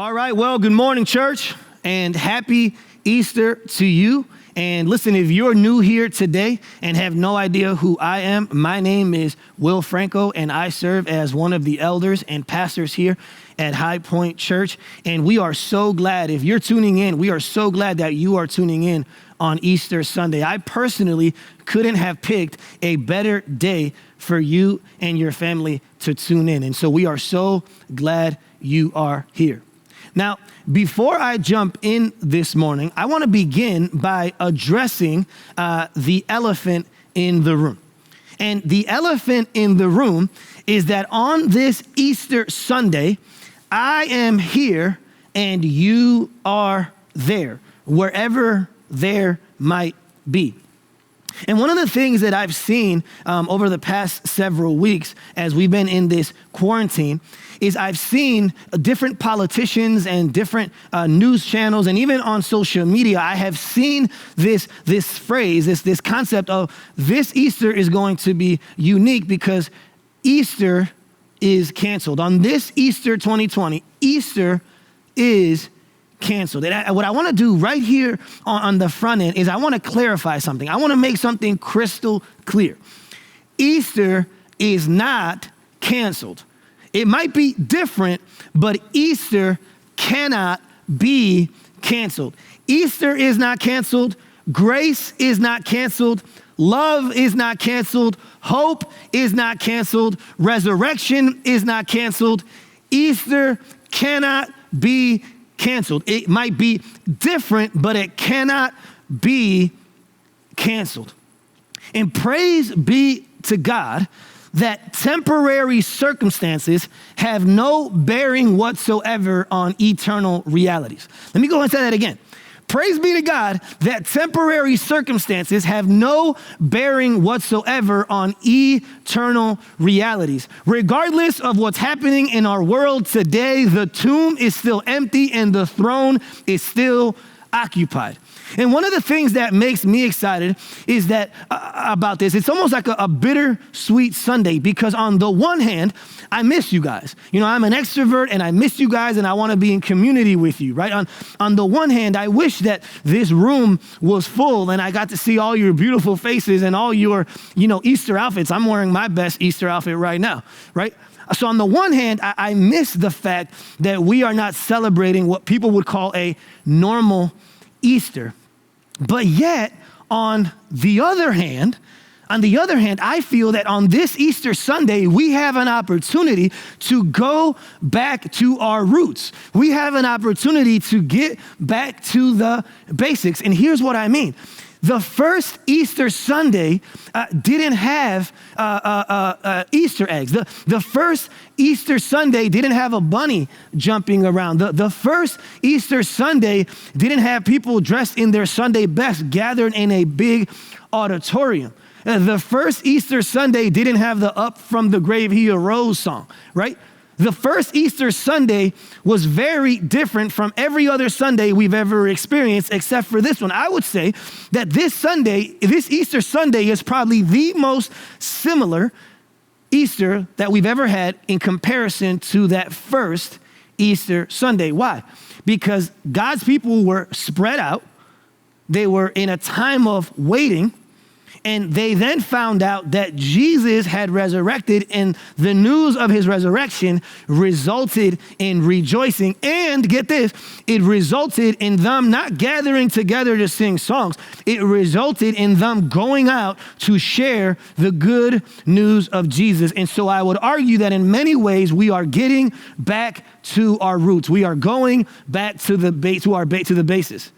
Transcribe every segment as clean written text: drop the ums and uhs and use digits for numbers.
All right, well, good morning, church, and happy Easter to you. And listen, if you're new here today and have no idea who I am, my name is Will Franco, and I serve as one of the elders and pastors here at Highpoint Church. And we are so glad, if you're tuning in, we are so glad that you are tuning in on Easter Sunday. I personally couldn't have picked a better day for you and your family to tune in. And so we are so glad you are here. Now, before I jump in this morning, I want to begin by addressing the elephant in the room. And the elephant in the room is that on this Easter Sunday, I am here and you are there, wherever there might be. And one of the things that I've seen over the past several weeks as we've been in this quarantine is I've seen different politicians and different news channels, and even on social media, I have seen this phrase, this concept of this Easter is going to be unique because Easter is canceled. On this Easter 2020, Easter is canceled. And what I want to do right here on the front end is I want to clarify something. I want to make something crystal clear. Easter is not canceled. It might be different, but Easter cannot be canceled. Easter is not canceled. Grace is not canceled. Love is not canceled. Hope is not canceled. Resurrection is not canceled. Easter cannot be canceled. It might be different, but it cannot be canceled. And praise be to God that temporary circumstances have no bearing whatsoever on eternal realities. Let me go and say that again. Praise be to God that temporary circumstances have no bearing whatsoever on eternal realities. Regardless of what's happening in our world today, the tomb is still empty and the throne is still occupied. And one of the things that makes me excited is that about this, it's almost like a bittersweet Sunday because on the one hand, I miss you guys. You know, I'm an extrovert and I miss you guys and I want to be in community with you, right? On the one hand, I wish that this room was full and I got to see all your beautiful faces and all your, Easter outfits. I'm wearing my best Easter outfit right now, right? So on the one hand, I miss the fact that we are not celebrating what people would call a normal Easter. But yet, on the other hand, I feel that on this Easter Sunday, we have an opportunity to go back to our roots. We have an opportunity to get back to the basics. And here's what I mean. The first Easter Sunday didn't have Easter eggs. The first Easter Sunday didn't have a bunny jumping around. The first Easter Sunday didn't have people dressed in their Sunday best gathered in a big auditorium. The first Easter Sunday didn't have the Up From the Grave He Arose song, right? The first Easter Sunday was very different from every other Sunday we've ever experienced except for this one. I would say that this Easter Sunday is probably the most similar Easter that we've ever had in comparison to that first Easter Sunday. Why? Because God's people were spread out. They were in a time of waiting. And they then found out that Jesus had resurrected, and the news of his resurrection resulted in rejoicing. And get this, it resulted in them not gathering together to sing songs. It resulted in them going out to share the good news of Jesus. And so I would argue that in many ways, we are getting back to our roots. We are going back to the basics.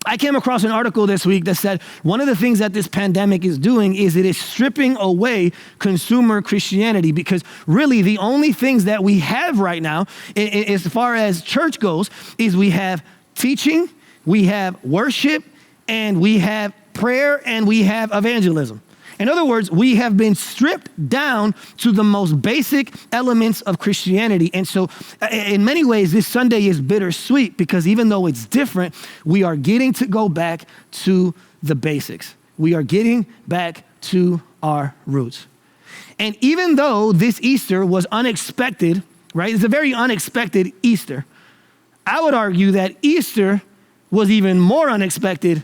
I came across an article this week that said one of the things that this pandemic is doing is it is stripping away consumer Christianity because really the only things that we have right now as far as church goes is we have teaching, we have worship, and we have prayer, and we have evangelism. In other words, we have been stripped down to the most basic elements of Christianity. And so in many ways, this Sunday is bittersweet because even though it's different, we are getting to go back to the basics. We are getting back to our roots. And even though this Easter was unexpected right? It's a very unexpected Easter. I would argue that Easter was even more unexpected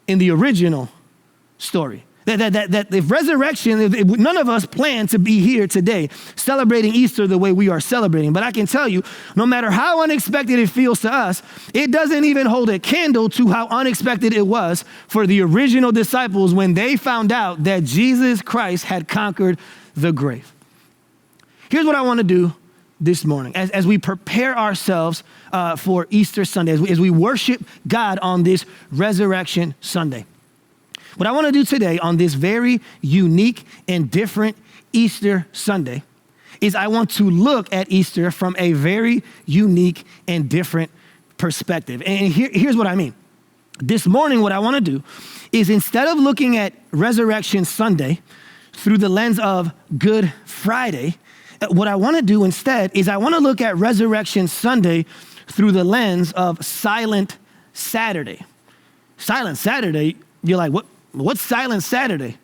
in the original story. That the resurrection, none of us plan to be here today celebrating Easter the way we are celebrating. But I can tell you, no matter how unexpected it feels to us, it doesn't even hold a candle to how unexpected it was for the original disciples when they found out that Jesus Christ had conquered the grave. Here's what I want to do this morning as we prepare ourselves for Easter Sunday, as we worship God on this Resurrection Sunday. What I want to do today on this very unique and different Easter Sunday is I want to look at Easter from a very unique and different perspective. And here's what I mean. This morning, what I want to do is instead of looking at Resurrection Sunday through the lens of Good Friday, what I want to do instead is I want to look at Resurrection Sunday through the lens of Silent Saturday. Silent Saturday, you're like, what's Silent Saturday?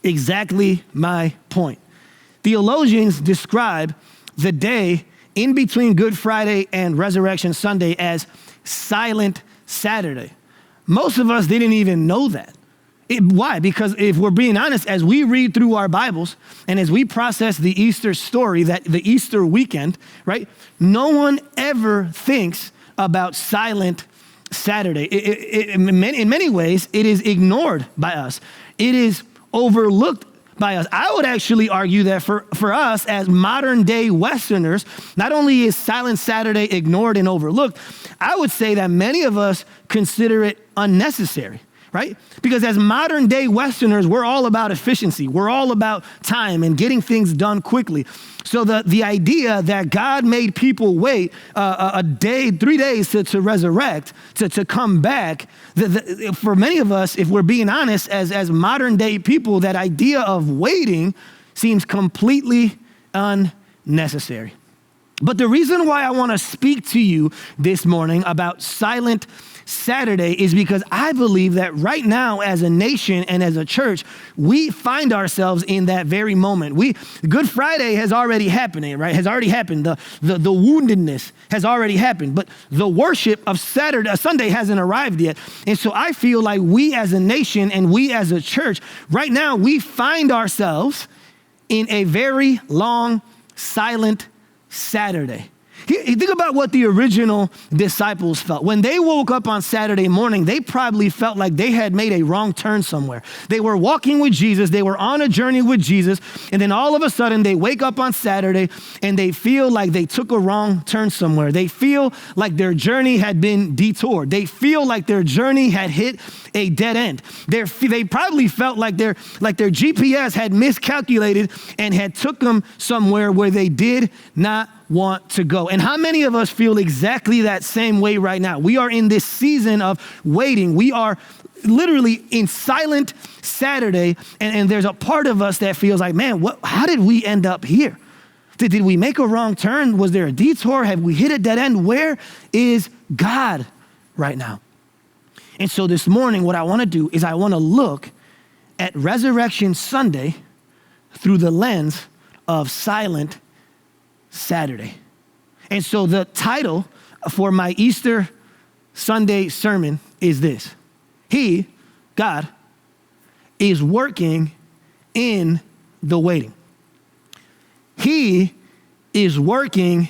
Exactly my point. Theologians describe the day in between Good Friday and Resurrection Sunday as Silent Saturday. Most of us didn't even know that. Why? Because if we're being honest, as we read through our Bibles and as we process the Easter story, that the Easter weekend, right? No one ever thinks about Silent Saturday. In many ways, it is ignored by us. It is overlooked by us. I would actually argue that for us as modern day Westerners, not only is Silent Saturday ignored and overlooked, I would say that many of us consider it unnecessary, right? Because as modern day Westerners, we're all about efficiency. We're all about time and getting things done quickly. So the idea that God made people wait a day, 3 days to resurrect, to come back, for many of us, if we're being honest, as modern day people, that idea of waiting seems completely unnecessary. But the reason why I want to speak to you this morning about Silent Saturday is because I believe that right now as a nation and as a church, we find ourselves in that very moment. Good Friday has already happened, right? Has already happened. The woundedness has already happened, but the worship of Sunday hasn't arrived yet. And so I feel like we as a nation and we as a church, right now we find ourselves in a very long, silent Saturday. Think about what the original disciples felt. When they woke up on Saturday morning, they probably felt like they had made a wrong turn somewhere. They were walking with Jesus. They were on a journey with Jesus. And then all of a sudden they wake up on Saturday and they feel like they took a wrong turn somewhere. They feel like their journey had been detoured. They feel like their journey had hit a dead end. They probably felt like their GPS had miscalculated and had took them somewhere where they did not want to go. And how many of us feel exactly that same way right now? We are in this season of waiting. We are literally in Silent Saturday, and there's a part of us that feels like, man, how did we end up here? Did we make a wrong turn? Was there a detour? Have we hit a dead end? Where is God right now? And so this morning, what I want to do is I want to look at Resurrection Sunday through the lens of Silent Saturday. And so the title for my Easter Sunday sermon is this: He, God, is working in the waiting. He is working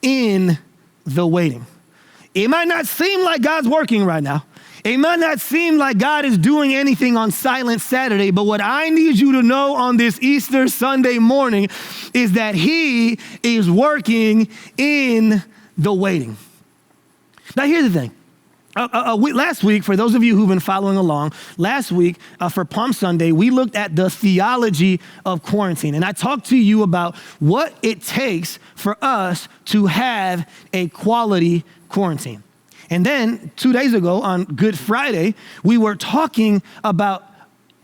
in the waiting. It might not seem like God's working right now. It might not seem like God is doing anything on Silent Saturday, but what I need you to know on this Easter Sunday morning is that He is working in the waiting. Now, here's the thing. Last week, for those of you who've been following along, last week for Palm Sunday, we looked at the theology of quarantine. And I talked to you about what it takes for us to have a quality quarantine. And then 2 days ago on Good Friday, we were talking about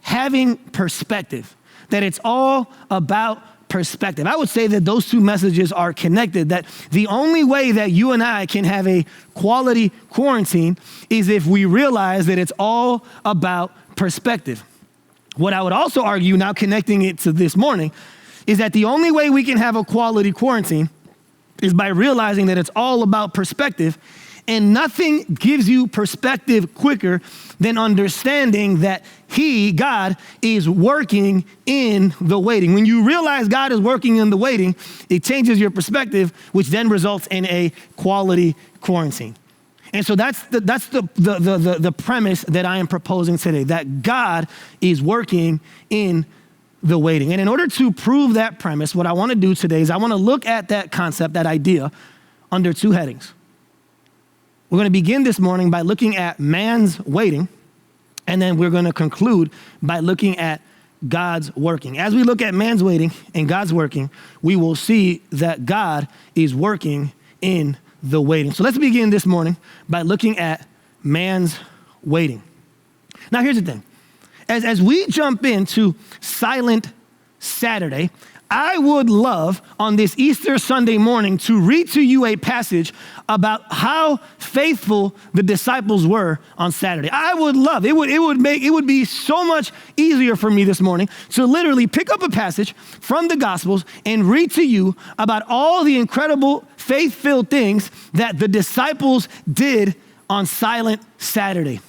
having perspective, that it's all about perspective. I would say that those two messages are connected, that the only way that you and I can have a quality quarantine is if we realize that it's all about perspective. What I would also argue, now connecting it to this morning, is that the only way we can have a quality quarantine is by realizing that it's all about perspective. And nothing gives you perspective quicker than understanding that God, is working in the waiting. When you realize God is working in the waiting, it changes your perspective, which then results in a quality quarantine. And so that's the premise that I am proposing today, that God is working in the waiting. And in order to prove that premise, what I want to do today is I want to look at that concept, that idea, under two headings. We're going to begin this morning by looking at man's waiting, and then we're going to conclude by looking at God's working. As we look at man's waiting and God's working, we will see that God is working in the waiting. So let's begin this morning by looking at man's waiting. Now here's the thing. As we jump into Silent Saturday, I would love on this Easter Sunday morning to read to you a passage about how faithful the disciples were on Saturday. I would love, it would be so much easier for me this morning to literally pick up a passage from the Gospels and read to you about all the incredible faith-filled things that the disciples did on Silent Saturday.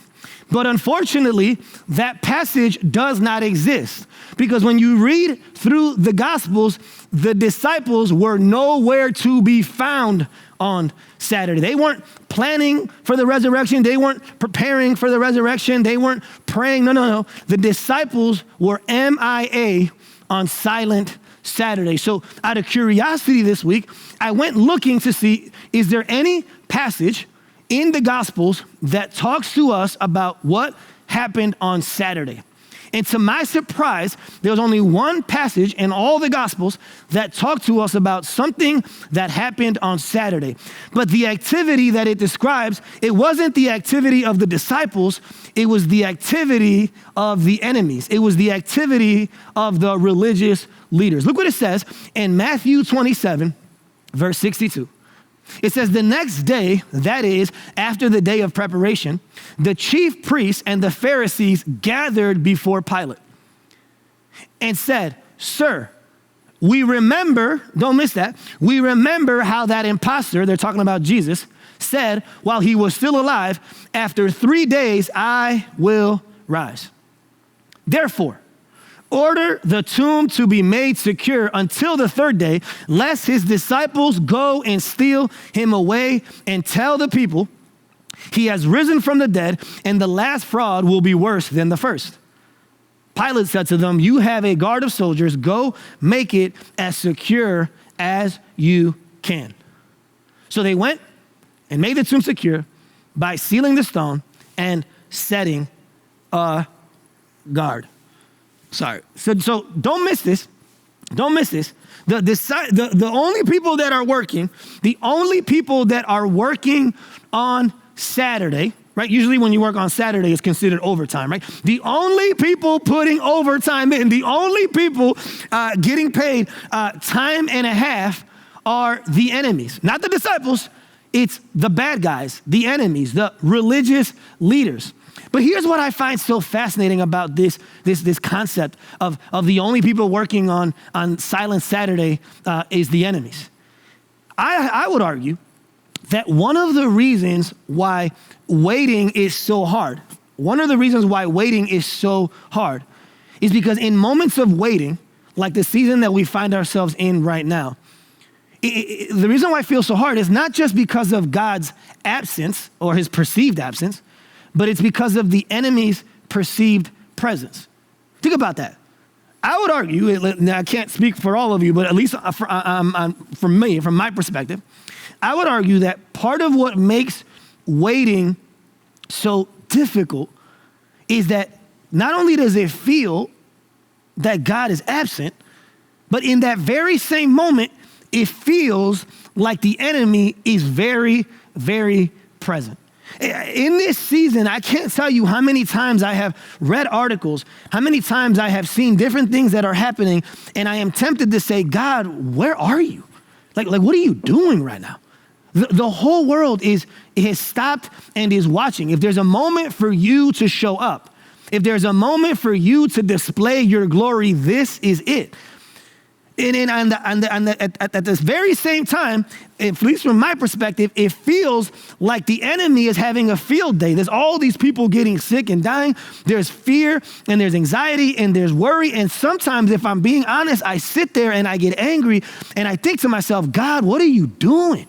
But unfortunately, that passage does not exist, because when you read through the Gospels, the disciples were nowhere to be found on Saturday. They weren't planning for the resurrection. They weren't preparing for the resurrection. They weren't praying. No. The disciples were MIA on Silent Saturday. So out of curiosity this week, I went looking to see, is there any passage in the Gospels that talks to us about what happened on Saturday? And to my surprise, there was only one passage in all the Gospels that talked to us about something that happened on Saturday. But the activity that it describes, it wasn't the activity of the disciples, it was the activity of the enemies. It was the activity of the religious leaders. Look what it says in Matthew 27, verse 62. It says, the next day, that is, after the day of preparation, the chief priests and the Pharisees gathered before Pilate and said, Sir, we remember, don't miss that, we remember how that imposter, they're talking about Jesus, said while he was still alive, after 3 days I will rise. Therefore, order the tomb to be made secure until the third day, lest his disciples go and steal him away and tell the people he has risen from the dead, and the last fraud will be worse than the first. Pilate said to them, you have a guard of soldiers, go make it as secure as you can. So they went and made the tomb secure by sealing the stone and setting a guard. Sorry. So don't miss this. Don't miss this. The only people that are working on Saturday, right? Usually when you work on Saturday, it's considered overtime, right? The only people putting overtime in, the only people getting paid time and a half are the enemies, not the disciples. It's the bad guys, the enemies, the religious leaders. But here's what I find so fascinating about this concept of the only people working on Silent Saturday is the enemies. I would argue that one of the reasons why waiting is so hard, is because in moments of waiting, like the season that we find ourselves in right now, the reason why it feels so hard is not just because of God's absence or his perceived absence, but it's because of the enemy's perceived presence. Think about that. I would argue, I can't speak for all of you, but at least from me, from my perspective, I would argue that part of what makes waiting so difficult is that not only does it feel that God is absent, but in that very same moment, it feels like the enemy is very, very present. In this season, I can't tell you how many times I have read articles, how many times I have seen different things that are happening, and I am tempted to say, God, where are you? Like what are you doing right now? The whole world has stopped and is watching. If there's a moment for you to show up, if there's a moment for you to display your glory, this is it. At this very same time, at least from my perspective, it feels like the enemy is having a field day. There's all these people getting sick and dying. There's fear and there's anxiety and there's worry. And sometimes, if I'm being honest, I sit there and I get angry and I think to myself, God, what are you doing?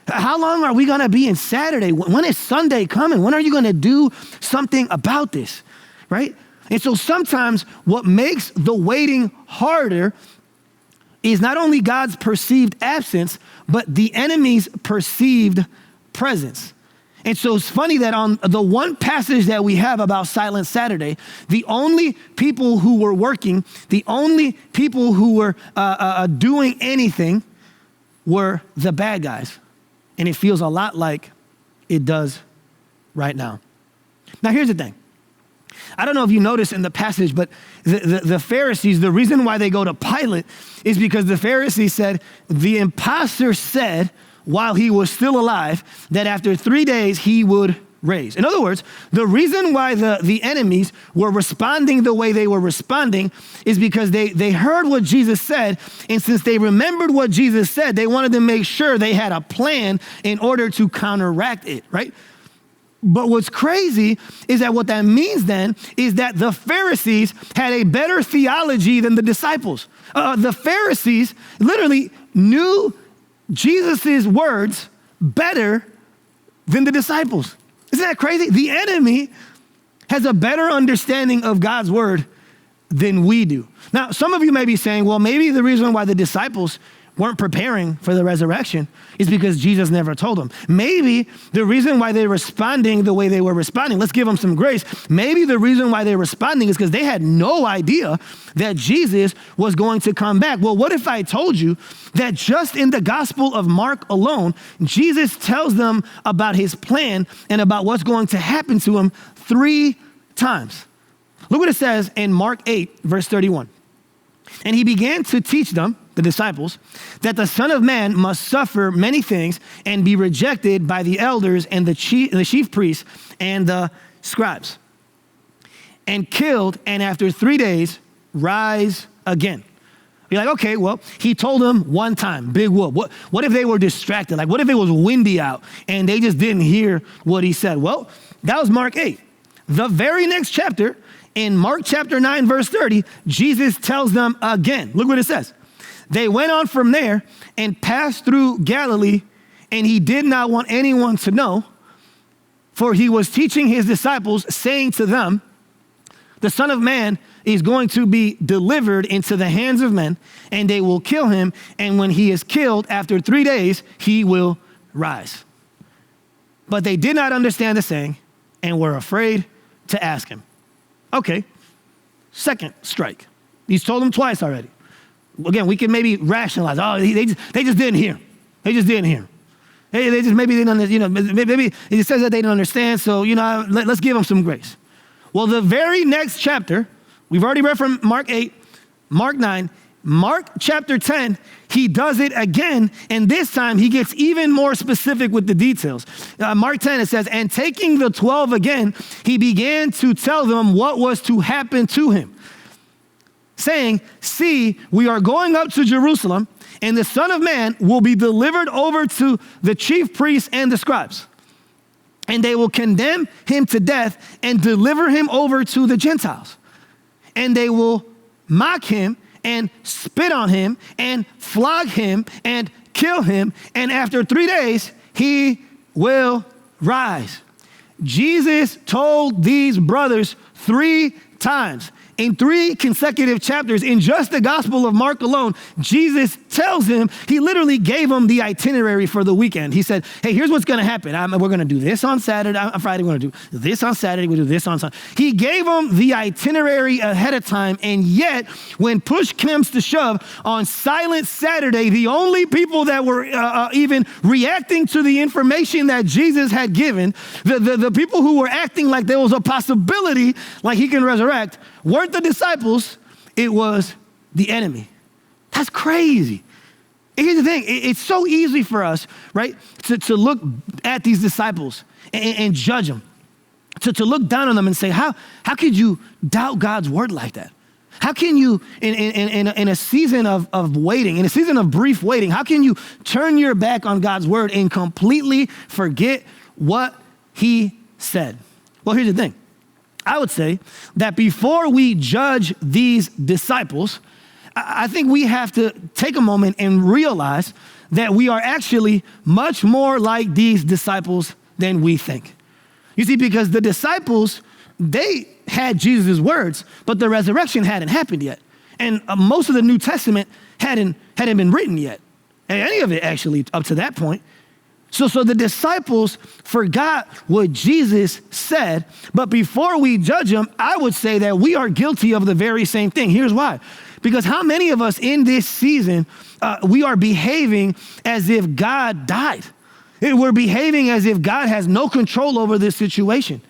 How long are we going to be in Saturday? When is Sunday coming? When are you going to do something about this, right? And so sometimes what makes the waiting harder is not only God's perceived absence, but the enemy's perceived presence. And so it's funny that on the one passage that we have about Silent Saturday, the only people who were working, the only people who were doing anything were the bad guys. And it feels a lot like it does right now. Now, here's the thing. I don't know if you noticed in the passage, but the Pharisees, the reason why they go to Pilate is because the Pharisees said, the imposter said while he was still alive that after 3 days he would raise. In other words, the reason why the enemies were responding the way they were responding is because they heard what Jesus said, and since they remembered what Jesus said, they wanted to make sure they had a plan in order to counteract it, right? But what's crazy is that what that means then is that the Pharisees had a better theology than the disciples. The Pharisees literally knew Jesus' words better than the disciples. Isn't that crazy? The enemy has a better understanding of God's word than we do. Now, some of you may be saying, well, maybe the reason why the disciples weren't preparing for the resurrection is because Jesus never told them. Maybe the reason why they're responding the way they were responding, let's give them some grace. Maybe the reason why they're responding is because they had no idea that Jesus was going to come back. Well, what if I told you that just in the Gospel of Mark alone, Jesus tells them about his plan and about what's going to happen to him 3 times. Look what it says in Mark 8, verse 31. And he began to teach them, the disciples, that the Son of Man must suffer many things and be rejected by the elders and the chief priests and the scribes, and killed, and after 3 days rise again. You're like, okay, well, he told them one time, big whoop. What if they were distracted? Like, what if it was windy out and they just didn't hear what he said? Well, that was Mark 8. The very next chapter, in Mark chapter 9, verse 30, Jesus tells them again. Look what it says. They went on from there and passed through Galilee, and he did not want anyone to know, for he was teaching his disciples, saying to them, the Son of Man is going to be delivered into the hands of men, and they will kill him, and when he is killed, after 3 days, he will rise. But they did not understand the saying and were afraid to ask him. Okay, second strike. He's told them twice already. Again, we can maybe rationalize. Oh, they just didn't hear. They just didn't hear. Hey, they just maybe didn't. Maybe it says that they didn't understand. So let's give them some grace. Well, the very next chapter, we've already read from Mark 8, Mark 9, Mark chapter 10. He does it again, and this time he gets even more specific with the details. Mark 10, it says, and taking the 12 again, he began to tell them what was to happen to him, saying, see, we are going up to Jerusalem, and the Son of Man will be delivered over to the chief priests and the scribes, and they will condemn him to death and deliver him over to the Gentiles, and they will mock him and spit on him and flog him and kill him, and after 3 days, he will rise. Jesus told these brothers 3 times in 3 consecutive chapters, in just the Gospel of Mark alone, Jesus tells him, he literally gave him the itinerary for the weekend. He said, hey, here's what's going to happen. We're going to do this on Saturday, on Friday, we're going to do this on Saturday, we'll do this on Sunday. He gave him the itinerary ahead of time, and yet, when push comes to shove, on Silent Saturday, the only people that were even reacting to the information that Jesus had given, the people who were acting like there was a possibility, like he can resurrect, weren't the disciples, it was the enemy. That's crazy. And here's the thing, it's so easy for us, right, to look at these disciples and judge them, to look down on them and say, how could you doubt God's word like that? How can you, in a season of waiting, in a season of brief waiting, how can you turn your back on God's word and completely forget what he said? Well, here's the thing. I would say that before we judge these disciples, I think we have to take a moment and realize that we are actually much more like these disciples than we think. You see, because the disciples, they had Jesus' words, but the resurrection hadn't happened yet. And most of the New Testament hadn't been written yet. And any of it actually up to that point. So the disciples forgot what Jesus said, but before we judge them, I would say that we are guilty of the very same thing. Here's why. Because how many of us in this season, we are behaving as if God died? We're behaving as if God has no control over this situation.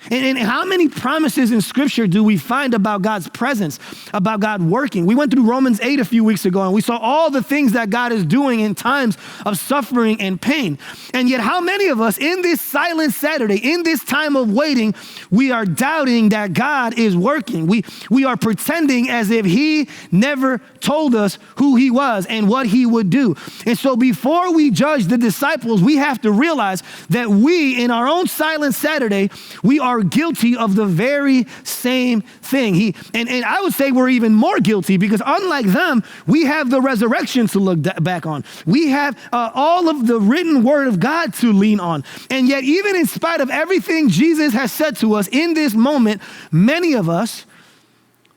And how many promises in scripture do we find about God's presence, about God working? We went through Romans 8 a few weeks ago, and we saw all the things that God is doing in times of suffering and pain. And yet how many of us in this silent Saturday, in this time of waiting, we are doubting that God is working. We are pretending as if he never told us who he was and what he would do. And so before we judge the disciples, we have to realize that we, in our own silent Saturday, we are guilty of the very same thing. And I would say we're even more guilty because unlike them, we have the resurrection to look back on. We have all of the written word of God to lean on. And yet, even in spite of everything Jesus has said to us in this moment, many of us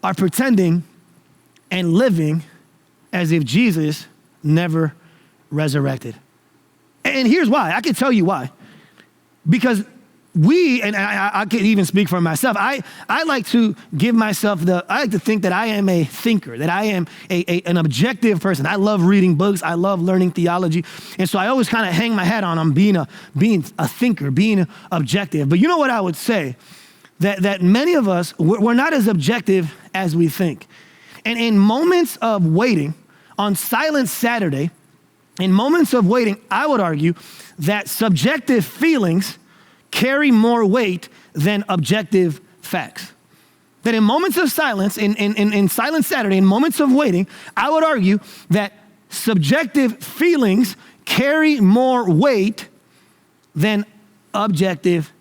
are pretending and living as if Jesus never resurrected. And here's why. I can tell you why. Because and I can even speak for myself. I like to give myself I like to think that I am a thinker, that I am an objective person. I love reading books. I love learning theology. And so I always kind of hang my hat on being a thinker, being objective. But you know what I would say? That many of us, we're not as objective as we think. And in moments of waiting, on Silent Saturday, in moments of waiting, I would argue that subjective feelings carry more weight than objective facts. That in moments of silence, in Silent Saturday, in moments of waiting, I would argue that subjective feelings carry more weight than objective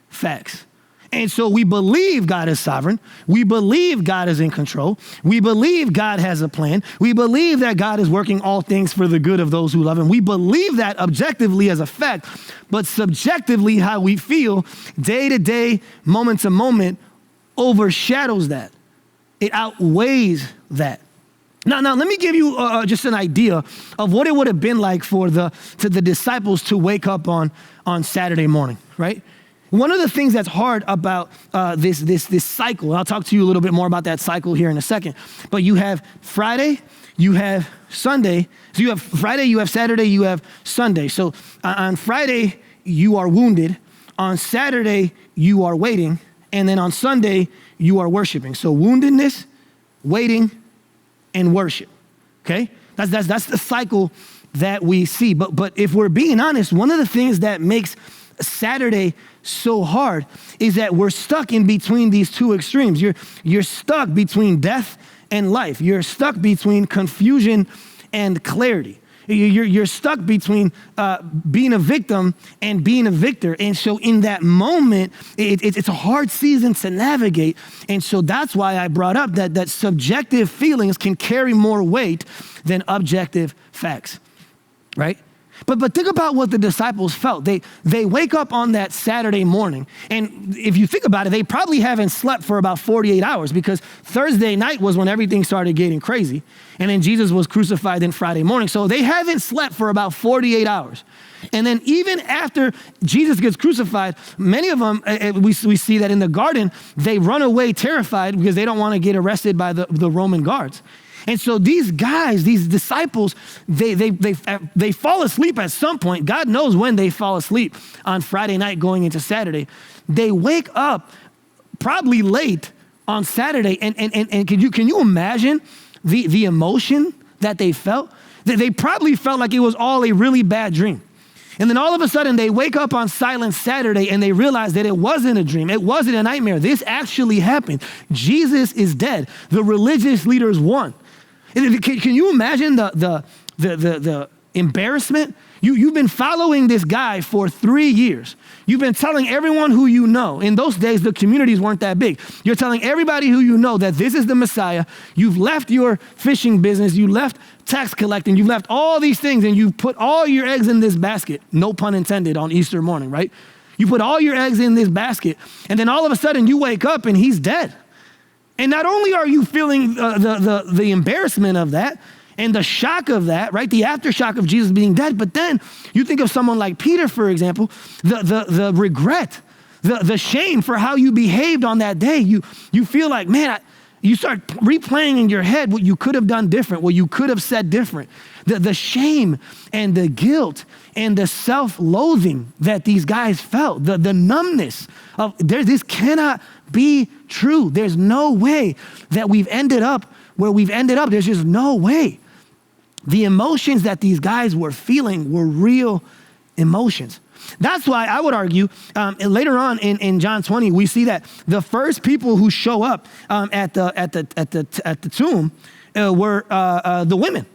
facts. And so we believe God is sovereign. We believe God is in control. We believe God has a plan. We believe that God is working all things for the good of those who love him. We believe that objectively as a fact, but subjectively how we feel day to day, moment to moment overshadows that. It outweighs that. Now let me give you just an idea of what it would have been like for the disciples to wake up on Saturday morning, right? One of the things that's hard about this cycle, and I'll talk to you a little bit more about that cycle here in a second, but you have Friday, you have Sunday. So you have Friday, you have Saturday, you have Sunday. So on Friday, you are wounded. On Saturday, you are waiting. And then on Sunday, you are worshiping. So woundedness, waiting, and worship, okay? That's the cycle that we see. But if we're being honest, one of the things that makes Saturday so hard is that we're stuck in between these two extremes. You're stuck between death and life. You're stuck between confusion and clarity. You're stuck between being a victim and being a victor. And so in that moment, it's a hard season to navigate. And so that's why I brought up that subjective feelings can carry more weight than objective facts, right? But think about what the disciples felt. They wake up on that Saturday morning, and if you think about it, they probably haven't slept for about 48 hours because Thursday night was when everything started getting crazy, and then Jesus was crucified in Friday morning. So they haven't slept for about 48 hours. And then even after Jesus gets crucified, many of them, we see that in the garden, they run away terrified because they don't want to get arrested by the Roman guards. And so these guys, these disciples, they fall asleep at some point. God knows when they fall asleep on Friday night going into Saturday. They wake up probably late on Saturday. And can you imagine the emotion that they felt? They probably felt like it was all a really bad dream. And then all of a sudden they wake up on Silent Saturday and they realize that it wasn't a dream. It wasn't a nightmare. This actually happened. Jesus is dead. The religious leaders won. And can you imagine the embarrassment? You've been following this guy for 3 years. You've been telling everyone who you know. In those days, the communities weren't that big. You're telling everybody who you know that this is the Messiah. You've left your fishing business. You left tax collecting. You've left all these things and you put all your eggs in this basket. No pun intended on Easter morning, right? You put all your eggs in this basket and then all of a sudden you wake up and he's dead. And not only are you feeling the embarrassment of that, and the shock of that, right? The aftershock of Jesus being dead. But then you think of someone like Peter, for example, the regret, the shame for how you behaved on that day. You feel like, man, you start replaying in your head what you could have done different, what you could have said different. The shame and the guilt and the self-loathing that these guys felt, the numbness of this cannot be true. There's no way that we've ended up where we've ended up. There's just no way. The emotions that these guys were feeling were real emotions. That's why I would argue later on in John 20, we see that the first people who show up at the tomb were the women.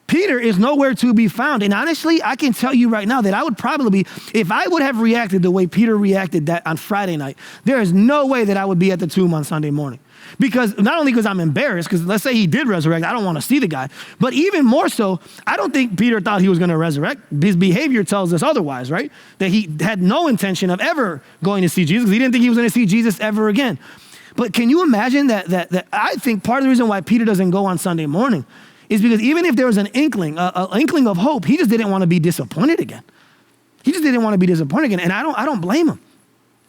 Peter is nowhere to be found. And honestly, I can tell you right now that I would probably, if I would have reacted the way Peter reacted that on Friday night, there is no way that I would be at the tomb on Sunday morning. Because not only because I'm embarrassed, because let's say he did resurrect, I don't want to see the guy. But even more so, I don't think Peter thought he was going to resurrect. His behavior tells us otherwise, right? That he had no intention of ever going to see Jesus because he didn't think he was going to see Jesus ever again. But can you imagine that I think part of the reason why Peter doesn't go on Sunday morning is because even if there was an inkling of hope, he just didn't want to be disappointed again. He just didn't want to be disappointed again. And I don't blame him.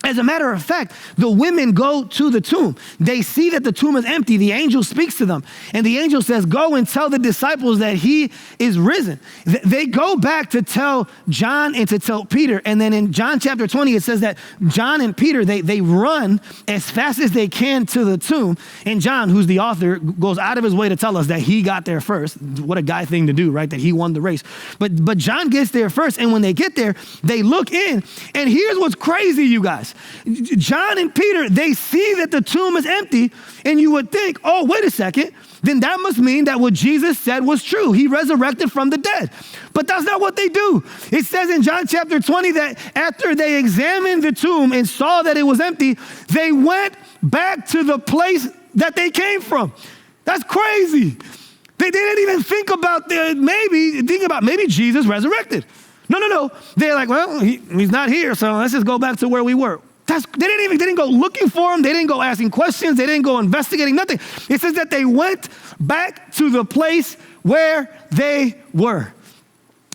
As a matter of fact, the women go to the tomb. They see that the tomb is empty. The angel speaks to them. And the angel says, go and tell the disciples that he is risen. They go back to tell John and to tell Peter. And then in John chapter 20, it says that John and Peter, they run as fast as they can to the tomb. And John, who's the author, goes out of his way to tell us that he got there first. What a guy thing to do, right? That he won the race. But John gets there first. And when they get there, they look in. And here's what's crazy, you guys. John and Peter, they see that the tomb is empty, and you would think, oh, wait a second, then that must mean that what Jesus said was true. He resurrected from the dead. But that's not what they do. It says in John chapter 20 that after they examined the tomb and saw that it was empty, they went back to the place that they came from. That's crazy. They didn't even think about maybe Jesus resurrected. No. They're like, well, he's not here, so let's just go back to where we were. They didn't go looking for him. They didn't go asking questions. They didn't go investigating, nothing. It says that they went back to the place where they were.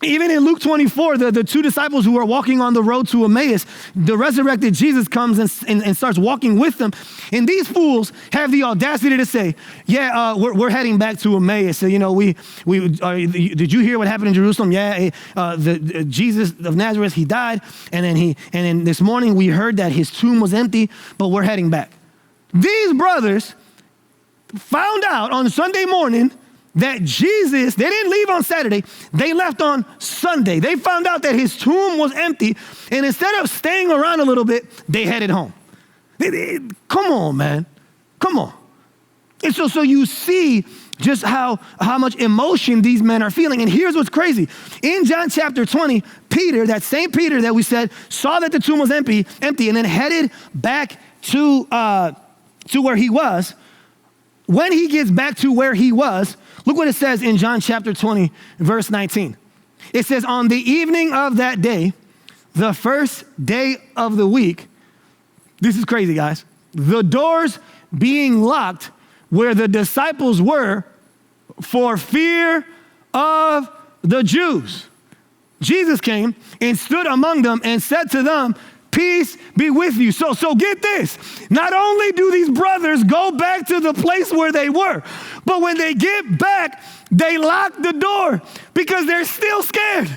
Even in Luke 24, the two disciples who were walking on the road to Emmaus, the resurrected Jesus comes and starts walking with them. And these fools have the audacity to say, we're heading back to Emmaus. So, did you hear what happened in Jerusalem? Yeah, the Jesus of Nazareth, he died. And then this morning we heard that his tomb was empty, but we're heading back. These brothers found out on Sunday morning that Jesus, they didn't leave on Saturday, they left on Sunday. They found out that his tomb was empty, and instead of staying around a little bit, they headed home. Come on, man. Come on. And so you see just how much emotion these men are feeling. And here's what's crazy. In John chapter 20, Peter, that same Peter that we said, saw that the tomb was empty, and then headed back to where he was. When he gets back to where he was, look what it says in John chapter 20, verse 19. It says, on the evening of that day, the first day of the week, this is crazy, guys, the doors being locked where the disciples were for fear of the Jews. Jesus came and stood among them and said to them, peace be with you. So get this. Not only do these brothers go back to the place where they were, but when they get back, they lock the door because they're still scared.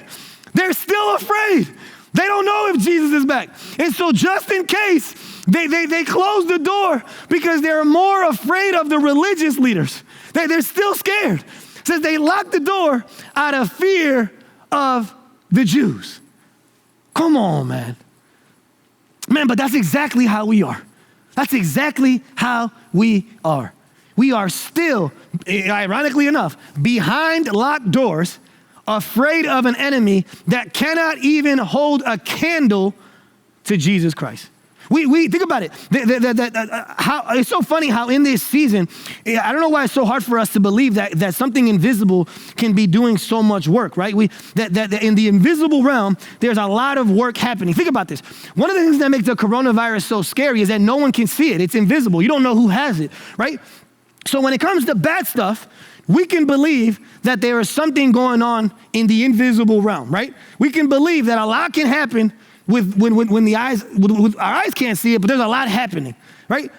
They're still afraid. They don't know if Jesus is back. And so just in case, they close the door because they're more afraid of the religious leaders. They're still scared. It says they lock the door out of fear of the Jews. Come on, man. Man, but that's exactly how we are. That's exactly how we are. We are still, ironically enough, behind locked doors, afraid of an enemy that cannot even hold a candle to Jesus Christ. We think about it. How it's so funny how in this season, I don't know why it's so hard for us to believe that something invisible can be doing so much work, right? That in the invisible realm, there's a lot of work happening. Think about this. One of the things that makes the coronavirus so scary is that no one can see it. It's invisible. You don't know who has it, right? So when it comes to bad stuff, we can believe that there is something going on in the invisible realm, right? We can believe that a lot can happen when the eyes, our eyes can't see it, but there's a lot happening, right?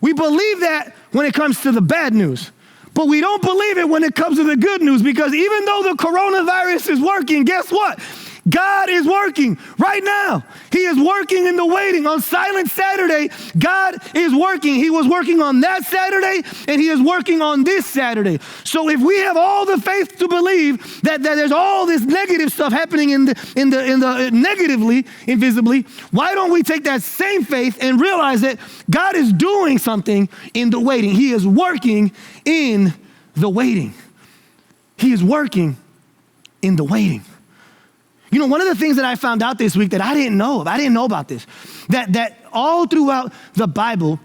We believe that when it comes to the bad news, but we don't believe it when it comes to the good news, because even though the coronavirus is working, guess what? God is working right now. He is working in the waiting. On Silent Saturday, God is working. He was working on that Saturday, and he is working on this Saturday. So if we have all the faith to believe that there's all this negative stuff happening in the negatively, invisibly, why don't we take that same faith and realize that God is doing something in the waiting? He is working in the waiting. He is working in the waiting. You know, one of the things that I found out this week that I didn't know about this, that all throughout the Bible,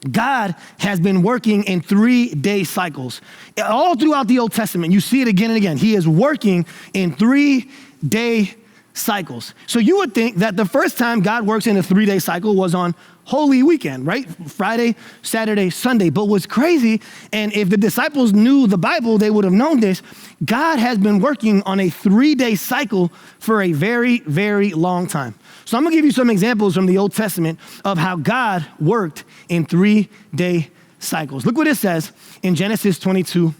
God has been working in 3-day cycles. All throughout the Old Testament, you see it again and again. He is working in 3-day cycles. So you would think that the first time God works in a 3-day cycle was on Holy Weekend, right? Friday, Saturday, Sunday. But what's crazy, and if the disciples knew the Bible, they would have known this, God has been working on a 3-day cycle for a very, very long time. So I'm gonna give you some examples from the Old Testament of how God worked in 3-day cycles. Look what it says in Genesis 22,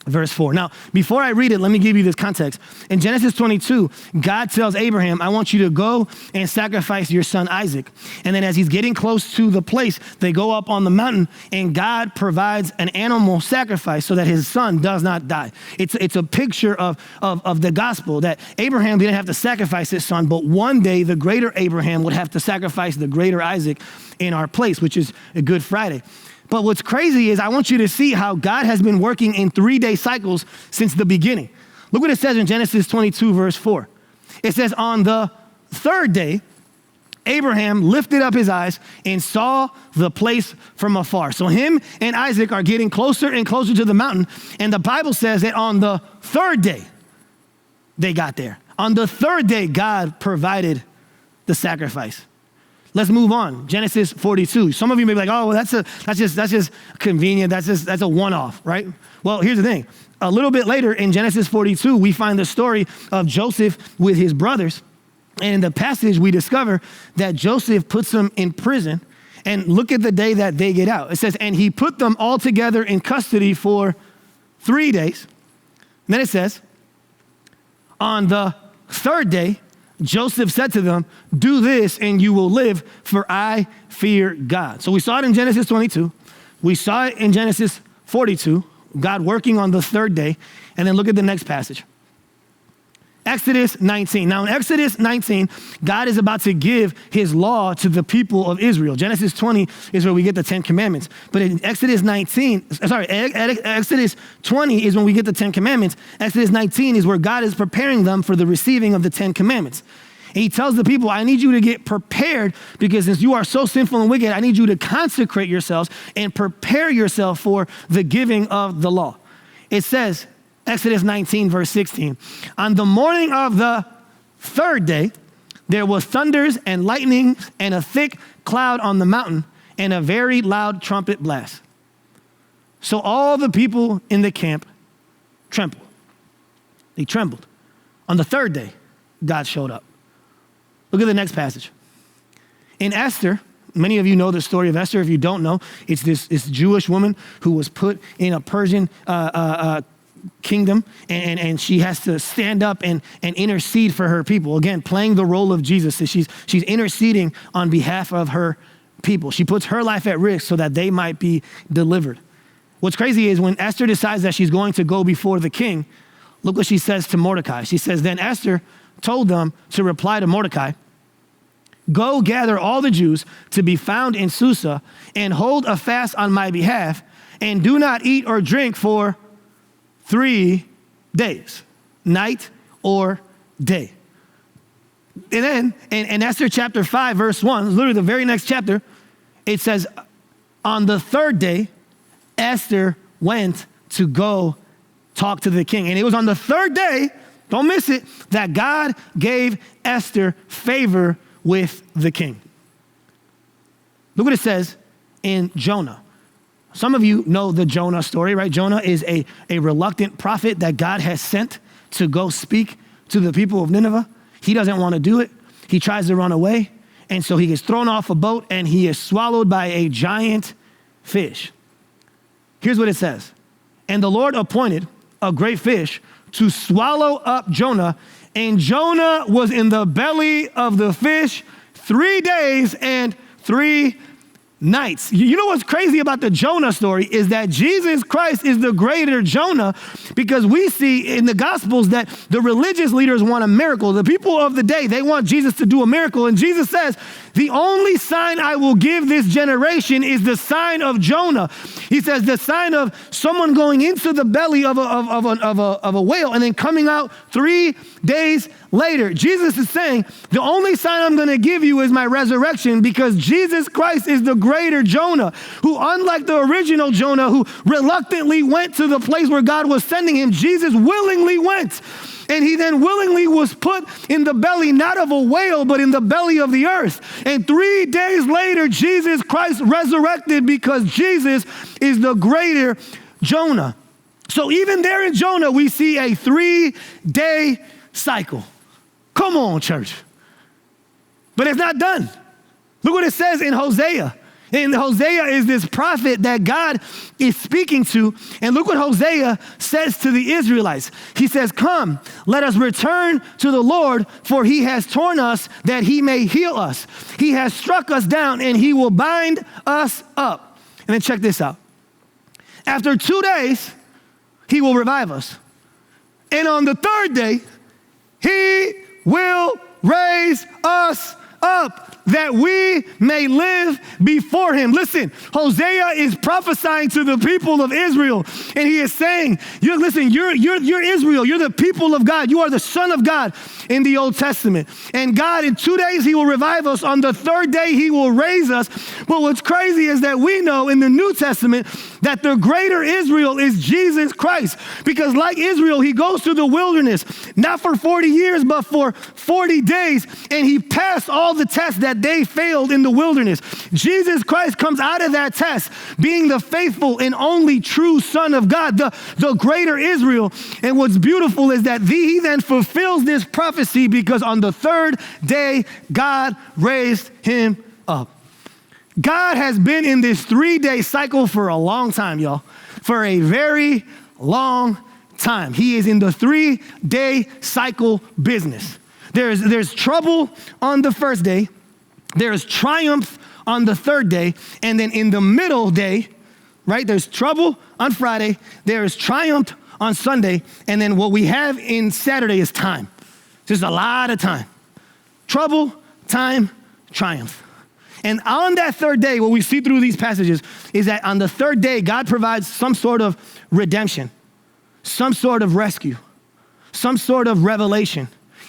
verse 4. Now, before I read it, let me give you this context. In Genesis 22, God tells Abraham, I want you to go and sacrifice your son Isaac. And then as he's getting close to the place, they go up on the mountain, and God provides an animal sacrifice so that his son does not die. It's a picture of the gospel, that Abraham didn't have to sacrifice his son, but one day the greater Abraham would have to sacrifice the greater Isaac in our place, which is a Good Friday. But what's crazy is I want you to see how God has been working in 3-day cycles since the beginning. Look what it says in Genesis 22, verse 4. It says, on the third day, Abraham lifted up his eyes and saw the place from afar. So him and Isaac are getting closer and closer to the mountain. And the Bible says that on the third day, they got there. On the third day, God provided the sacrifice. Let's move on. Genesis 42. Some of you may be like, oh, well, that's just convenient. That's a one-off, right? Well, here's the thing. A little bit later in Genesis 42, we find the story of Joseph with his brothers. And in the passage, we discover that Joseph puts them in prison. And look at the day that they get out. It says, and he put them all together in custody for 3 days. And then it says, on the third day, Joseph said to them, do this and you will live, for I fear God. So we saw it in Genesis 22. We saw it in Genesis 42, God working on the third day. And then look at the next passage. Exodus 19. Now in Exodus 19, God is about to give his law to the people of Israel. Genesis 20 is where we get the 10 Commandments. But in Exodus 20 is when we get the 10 Commandments. Exodus 19 is where God is preparing them for the receiving of the 10 Commandments. And he tells the people, I need you to get prepared, because since you are so sinful and wicked, I need you to consecrate yourselves and prepare yourself for the giving of the law. It says, Exodus 19, verse 16, on the morning of the third day, there was thunders and lightnings and a thick cloud on the mountain and a very loud trumpet blast. So all the people in the camp trembled. They trembled. On the third day, God showed up. Look at the next passage. In Esther, many of you know the story of Esther. If you don't know, it's this Jewish woman who was put in a Persian kingdom, and she has to stand up and intercede for her people. Again, playing the role of Jesus. So she's interceding on behalf of her people. She puts her life at risk so that they might be delivered. What's crazy is when Esther decides that she's going to go before the king, look what she says to Mordecai. She says, then Esther told them to reply to Mordecai, go gather all the Jews to be found in Susa and hold a fast on my behalf and do not eat or drink for 3 days, night or day. And then in Esther chapter 5, verse 1, literally the very next chapter, it says, on the third day, Esther went to go talk to the king. And it was on the third day, don't miss it, that God gave Esther favor with the king. Look what it says in Jonah. Some of you know the Jonah story, right? Jonah is a reluctant prophet that God has sent to go speak to the people of Nineveh. He doesn't want to do it. He tries to run away. And so he gets thrown off a boat and he is swallowed by a giant fish. Here's what it says. And the Lord appointed a great fish to swallow up Jonah. And Jonah was in the belly of the fish 3 days and 3 nights. You know what's crazy about the Jonah story is that Jesus Christ is the greater Jonah, because we see in the Gospels that the religious leaders want a miracle. The people of the day, they want Jesus to do a miracle. And Jesus says, the only sign I will give this generation is the sign of Jonah. He says the sign of someone going into the belly of a whale and then coming out 3 days later. Jesus is saying, the only sign I'm going to give you is my resurrection, because Jesus Christ is the greater Jonah, who, unlike the original Jonah, who reluctantly went to the place where God was sending him, Jesus willingly went. And he then willingly was put in the belly, not of a whale, but in the belly of the earth. And 3 days later, Jesus Christ resurrected, because Jesus is the greater Jonah. So even there in Jonah, we see a 3-day cycle. Come on, church. But it's not done. Look what it says in Hosea. And Hosea is this prophet that God is speaking to. And look what Hosea says to the Israelites. He says, come, let us return to the Lord, for he has torn us that he may heal us. He has struck us down and he will bind us up. And then check this out. After 2 days, he will revive us. And on the third day, he will raise us up, that we may live before him. Listen, Hosea is prophesying to the people of Israel, and he is saying, you're Israel, you're the people of God, you are the son of God in the Old Testament. And God, in 2 days, he will revive us. On the third day, he will raise us. But what's crazy is that we know in the New Testament that the greater Israel is Jesus Christ, because like Israel, he goes to the wilderness, not for 40 years, but for 40 days, and he passed all the tests that they failed in the wilderness. Jesus Christ comes out of that test being the faithful and only true Son of God, the greater Israel. And what's beautiful is that he then fulfills this prophecy, because on the third day, God raised him up. God has been in this 3-day cycle for a long time, y'all, for a very long time. He is in the 3-day cycle business. There's trouble on the first day. There's triumph on the third day. And then in the middle day, right, there's trouble on Friday. There is triumph on Sunday. And then what we have in Saturday is time. Just a lot of time. Trouble, time, triumph. And on that third day, what we see through these passages is that on the third day, God provides some sort of redemption, some sort of rescue, some sort of revelation,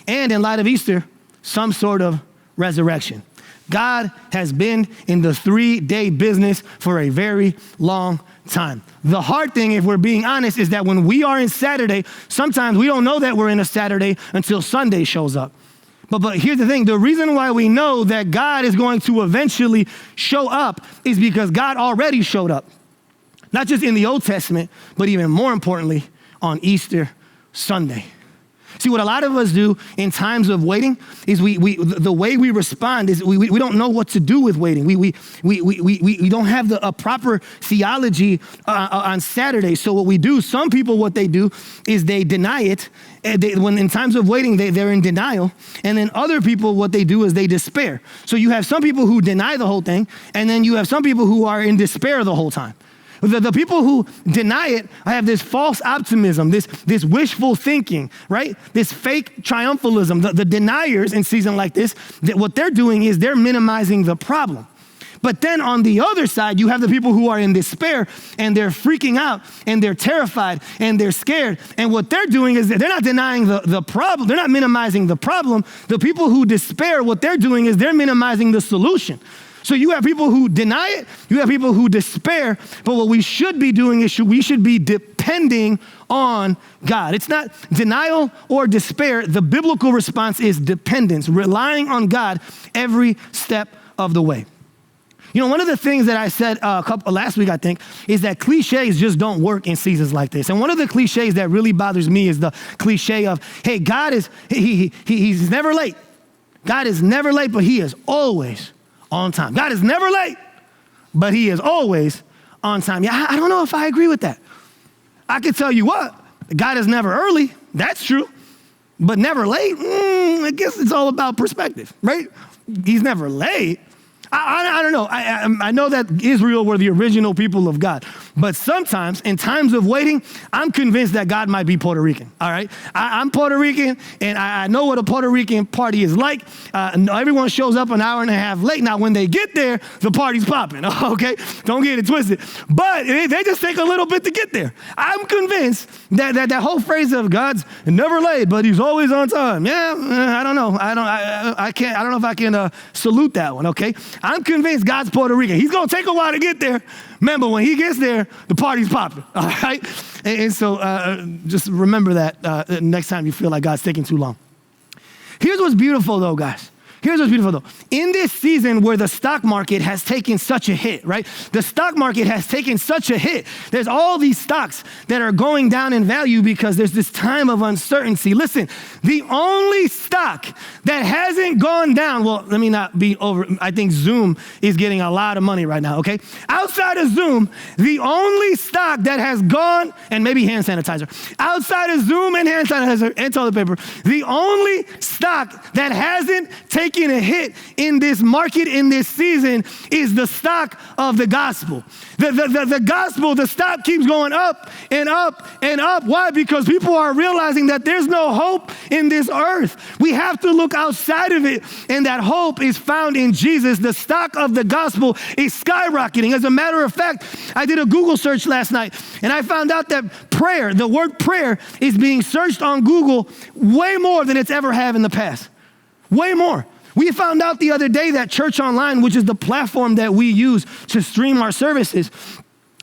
and in light of Easter, some sort of resurrection. God has been in the 3-day business for a very long time. The hard thing, if we're being honest, is that when we are in Saturday, sometimes we don't know that we're in a Saturday until Sunday shows up. But here's the thing, the reason why we know that God is going to eventually show up is because God already showed up. Not just in the Old Testament, but even more importantly, on Easter Sunday. See, what a lot of us do in times of waiting is the way we respond is we don't know what to do with waiting. We don't have a proper theology on Saturday. So what we do, some people, what they do is they deny it. When in times of waiting, they're in denial. And then other people, what they do is they despair. So you have some people who deny the whole thing, and then you have some people who are in despair the whole time. The people who deny it have this false optimism, this wishful thinking, right? This fake triumphalism. The deniers in season like this, what they're doing is they're minimizing the problem. But then on the other side, you have the people who are in despair and they're freaking out and they're terrified and they're scared. And what they're doing is they're not denying the problem. They're not minimizing the problem. The people who despair, what they're doing is they're minimizing the solution. So you have people who deny it, you have people who despair, but what we should be doing is we should be depending on God. It's not denial or despair. The biblical response is dependence, relying on God every step of the way. You know, one of the things that I said last week, I think, is that cliches just don't work in seasons like this. And one of the cliches that really bothers me is the cliche of, hey, God is, he's never late. God is never late, but he is always on time. God is never late, but he is always on time. Yeah, I don't know if I agree with that. I could tell you what, God is never early. That's true. But never late, I guess it's all about perspective, right? He's never late. I don't know. I know that Israel were the original people of God. But sometimes, in times of waiting, I'm convinced that God might be Puerto Rican, all right? I'm Puerto Rican, and I know what a Puerto Rican party is like. Everyone shows up an hour and a half late. Now, when they get there, the party's popping, okay? Don't get it twisted. But they just take a little bit to get there. I'm convinced that whole phrase of God's never late, but he's always on time. Yeah, I don't know. I don't know if I can salute that one, okay? I'm convinced God's Puerto Rican. He's going to take a while to get there. Remember, when he gets there, the party's popping, all right? And so just remember that next time you feel like God's taking too long. Here's what's beautiful, though, guys. Here's what's beautiful, though. In this season where the stock market has taken such a hit, right? The stock market has taken such a hit. There's all these stocks that are going down in value because there's this time of uncertainty. Listen, the only stock that hasn't gone down, well, let me not be over, I think Zoom is getting a lot of money right now, okay? Outside of Zoom, the only stock that has gone, and maybe hand sanitizer, outside of Zoom and hand sanitizer and toilet paper, the only stock that hasn't taken a hit in this market, in this season, is the stock of the gospel. The gospel, the stock keeps going up and up and up. Why? Because people are realizing that there's no hope in this earth. We have to look outside of it, and that hope is found in Jesus. The stock of the gospel is skyrocketing. As a matter of fact, I did a Google search last night, and I found out that prayer, the word prayer, is being searched on Google way more than it's ever have in the past. Way more. We found out the other day that Church Online, which is the platform that we use to stream our services,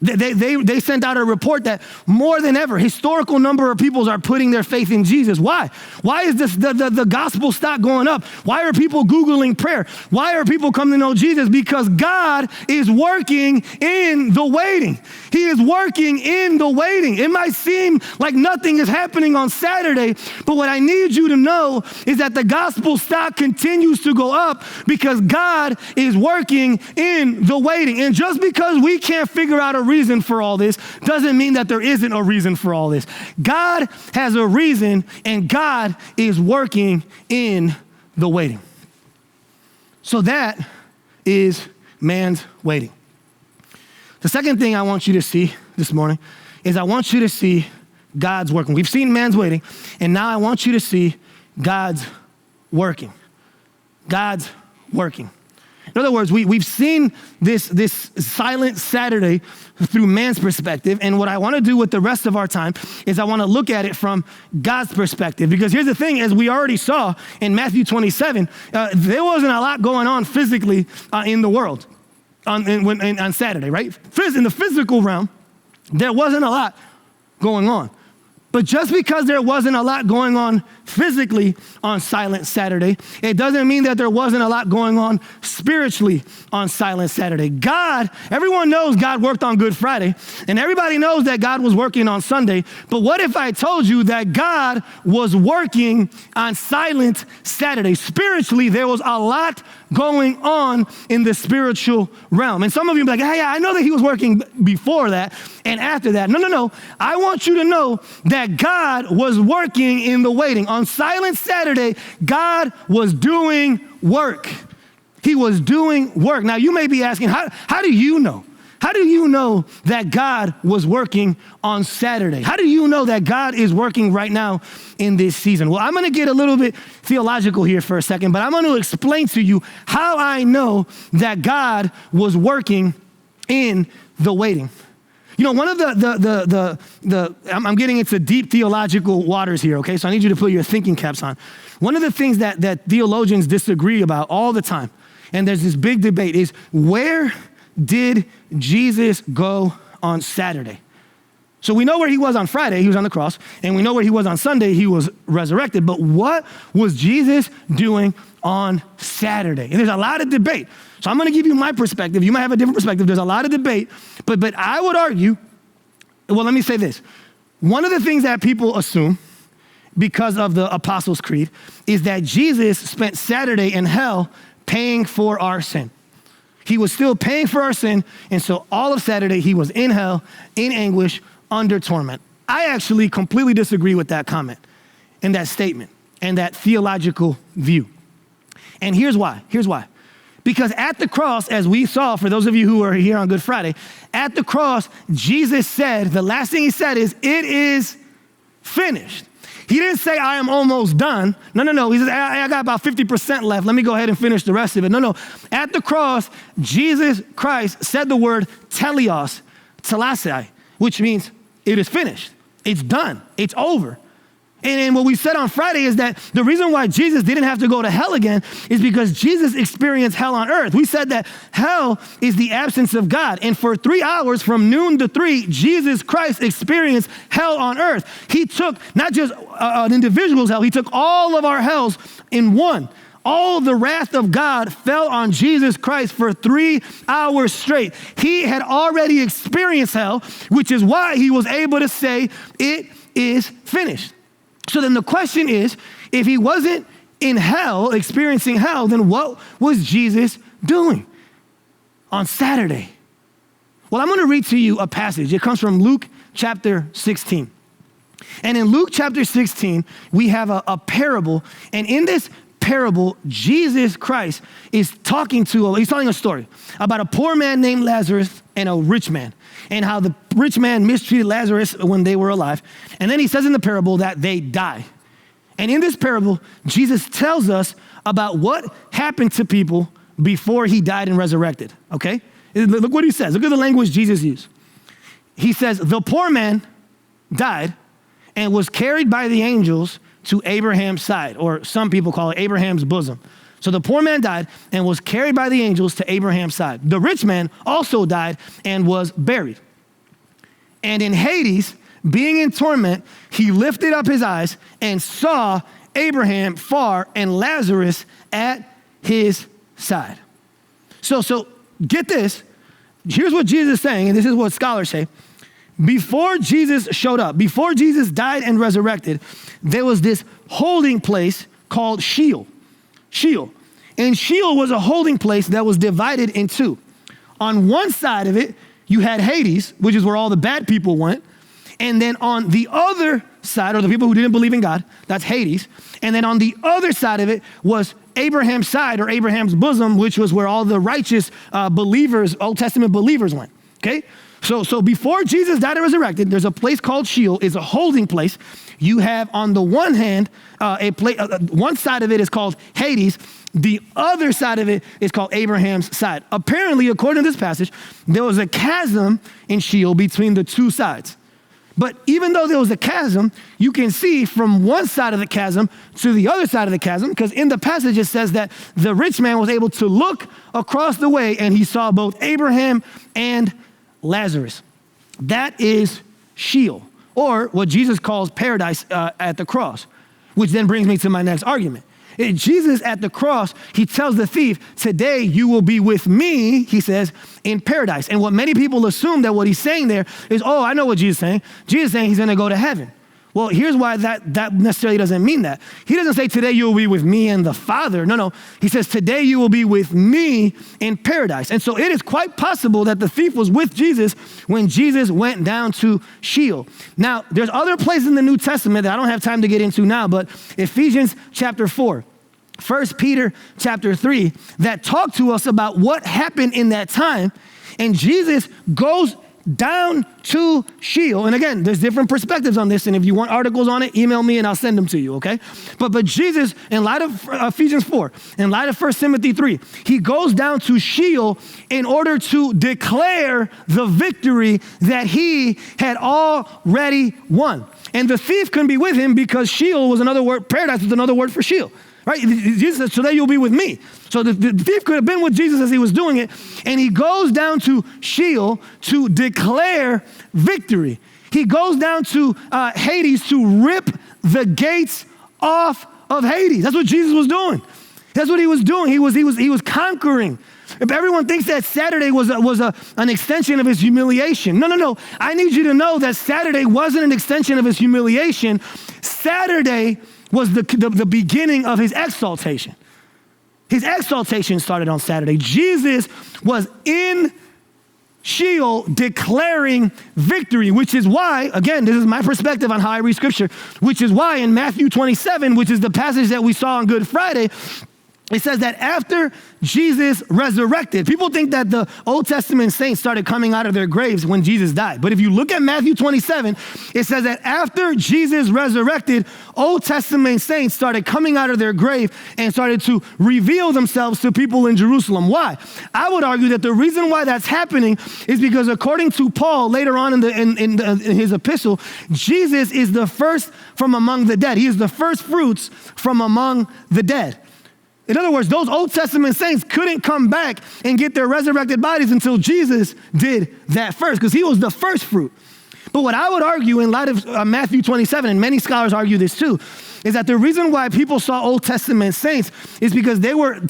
they sent out a report that more than ever, historical number of people are putting their faith in Jesus. Why? Why is this the gospel stock going up? Why are people Googling prayer? Why are people coming to know Jesus? Because God is working in the waiting. He is working in the waiting. It might seem like nothing is happening on Saturday, but what I need you to know is that the gospel stock continues to go up because God is working in the waiting. And just because we can't figure out a reason for all this doesn't mean that there isn't a reason for all this. God has a reason, and God is working in the waiting. So that is man's waiting. The second thing I want you to see this morning is I want you to see God's working. We've seen man's waiting, and now I want you to see God's working. God's working. In other words, we've seen this silent Saturday through man's perspective, and what I want to do with the rest of our time is I want to look at it from God's perspective. Because here's the thing, as we already saw in Matthew 27, there wasn't a lot going on physically in the world on Saturday, right? In the physical realm, there wasn't a lot going on. But just because there wasn't a lot going on physically on Silent Saturday, it doesn't mean that there wasn't a lot going on spiritually on Silent Saturday. Everyone knows God worked on Good Friday, and everybody knows that God was working on Sunday. But what if I told you that God was working on Silent Saturday? Spiritually, there was a lot going on in the spiritual realm. And some of you be like, hey, I know that he was working before that and after that. No. I want you to know that God was working in the waiting. On Silent Saturday, God was doing work. He was doing work. Now, you may be asking, how do you know How do you know that God was working on Saturday? How do you know that God is working right now in this season? Well, I'm going to get a little bit theological here for a second, but I'm going to explain to you how I know that God was working in the waiting. You know, one of I'm getting into deep theological waters here, okay? So I need you to put your thinking caps on. One of the things that theologians disagree about all the time, and there's this big debate, is where did Jesus go on Saturday? So we know where he was on Friday, he was on the cross, and we know where he was on Sunday, he was resurrected. But what was Jesus doing on Saturday? And there's a lot of debate. So I'm gonna give you my perspective. You might have a different perspective. There's a lot of debate, but I would argue, well, let me say this. One of the things that people assume because of the Apostles' Creed is that Jesus spent Saturday in hell paying for our sin. He was still paying for our sin, and so all of Saturday he was in hell, in anguish, under torment. I actually completely disagree with that comment and that statement and that theological view. And here's why. Because at the cross, as we saw, for those of you who are here on Good Friday, at the cross, Jesus said, the last thing he said is, "It is finished." He didn't say, "I am almost done." No. He says, I got about 50% left. Let me go ahead and finish the rest of it. No. At the cross, Jesus Christ said the word telesai, which means it is finished. It's done. It's over. And what we said on Friday is that the reason why Jesus didn't have to go to hell again is because Jesus experienced hell on earth. We said that hell is the absence of God. And for 3 hours, from noon to 3, Jesus Christ experienced hell on earth. He took not just an individual's hell, he took all of our hells in one. All the wrath of God fell on Jesus Christ for 3 hours straight. He had already experienced hell, which is why he was able to say, "It is finished." So then the question is, if he wasn't in hell, experiencing hell, then what was Jesus doing on Saturday? Well, I'm going to read to you a passage. It comes from Luke chapter 16. And in Luke chapter 16, we have a parable. And in this parable, Jesus Christ is he's telling a story about a poor man named Lazarus and a rich man, and how the rich man mistreated Lazarus when they were alive. And then he says in the parable that they die. And in this parable, Jesus tells us about what happened to people before he died and resurrected, okay? Look what he says. Look at the language Jesus used. He says, "The poor man died and was carried by the angels to Abraham's side," or some people call it Abraham's bosom. So the poor man died and was carried by the angels to Abraham's side. The rich man also died and was buried. And in Hades, being in torment, he lifted up his eyes and saw Abraham far and Lazarus at his side. So get this. Here's what Jesus is saying, and this is what scholars say. Before Jesus showed up, before Jesus died and resurrected, there was this holding place called Sheol. And Sheol was a holding place that was divided in two. On one side of it, you had Hades, which is where all the bad people went. And then on the other side, or the people who didn't believe in God, that's Hades. And then on the other side of it was Abraham's side, or Abraham's bosom, which was where all the righteous believers, Old Testament believers went, okay? So before Jesus died and resurrected, there's a place called Sheol. It's a holding place. You have on the one hand, one side of it is called Hades. The other side of it is called Abraham's side. Apparently, according to this passage, there was a chasm in Sheol between the two sides. But even though there was a chasm, you can see from one side of the chasm to the other side of the chasm, because in the passage it says that the rich man was able to look across the way and he saw both Abraham and Lazarus. That is Sheol, or what Jesus calls paradise at the cross, which then brings me to my next argument. Jesus at the cross, he tells the thief, "Today you will be with me," he says, "in paradise." And what many people assume that what he's saying there is, oh, I know what Jesus is saying. Jesus is saying he's gonna go to heaven. Well, here's why that necessarily doesn't mean that. He doesn't say, "Today you will be with me and the Father." No. He says, "Today you will be with me in paradise." And so it is quite possible that the thief was with Jesus when Jesus went down to Sheol. Now, there's other places in the New Testament that I don't have time to get into now, but Ephesians chapter 4, 1 Peter chapter 3, that talk to us about what happened in that time. And Jesus goes down to Sheol. And again, there's different perspectives on this. And if you want articles on it, email me and I'll send them to you, okay? But Jesus, in light of Ephesians 4, in light of 1 Timothy 3, he goes down to Sheol in order to declare the victory that he had already won. And the thief couldn't be with him because Sheol was another word, paradise was another word for Sheol. Right? Jesus said, so that you'll be with me. So the thief could have been with Jesus as he was doing it. And he goes down to Sheol to declare victory. He goes down to Hades to rip the gates off of Hades. That's what Jesus was doing. That's what he was doing. He was conquering. If everyone thinks that Saturday was an extension of his humiliation. No. I need you to know that Saturday wasn't an extension of his humiliation. Saturday was the beginning of his exaltation. His exaltation started on Saturday. Jesus was in Sheol declaring victory, which is why, again, this is my perspective on how I read scripture, which is why in Matthew 27, which is the passage that we saw on Good Friday, it says that after Jesus resurrected, people think that the Old Testament saints started coming out of their graves when Jesus died. But if you look at Matthew 27, it says that after Jesus resurrected, Old Testament saints started coming out of their grave and started to reveal themselves to people in Jerusalem. Why? I would argue that the reason why that's happening is because according to Paul, later on in his epistle, Jesus is the first from among the dead. He is the first fruits from among the dead. In other words, those Old Testament saints couldn't come back and get their resurrected bodies until Jesus did that first, because he was the first fruit. But what I would argue in light of Matthew 27, and many scholars argue this too, is that the reason why people saw Old Testament saints is because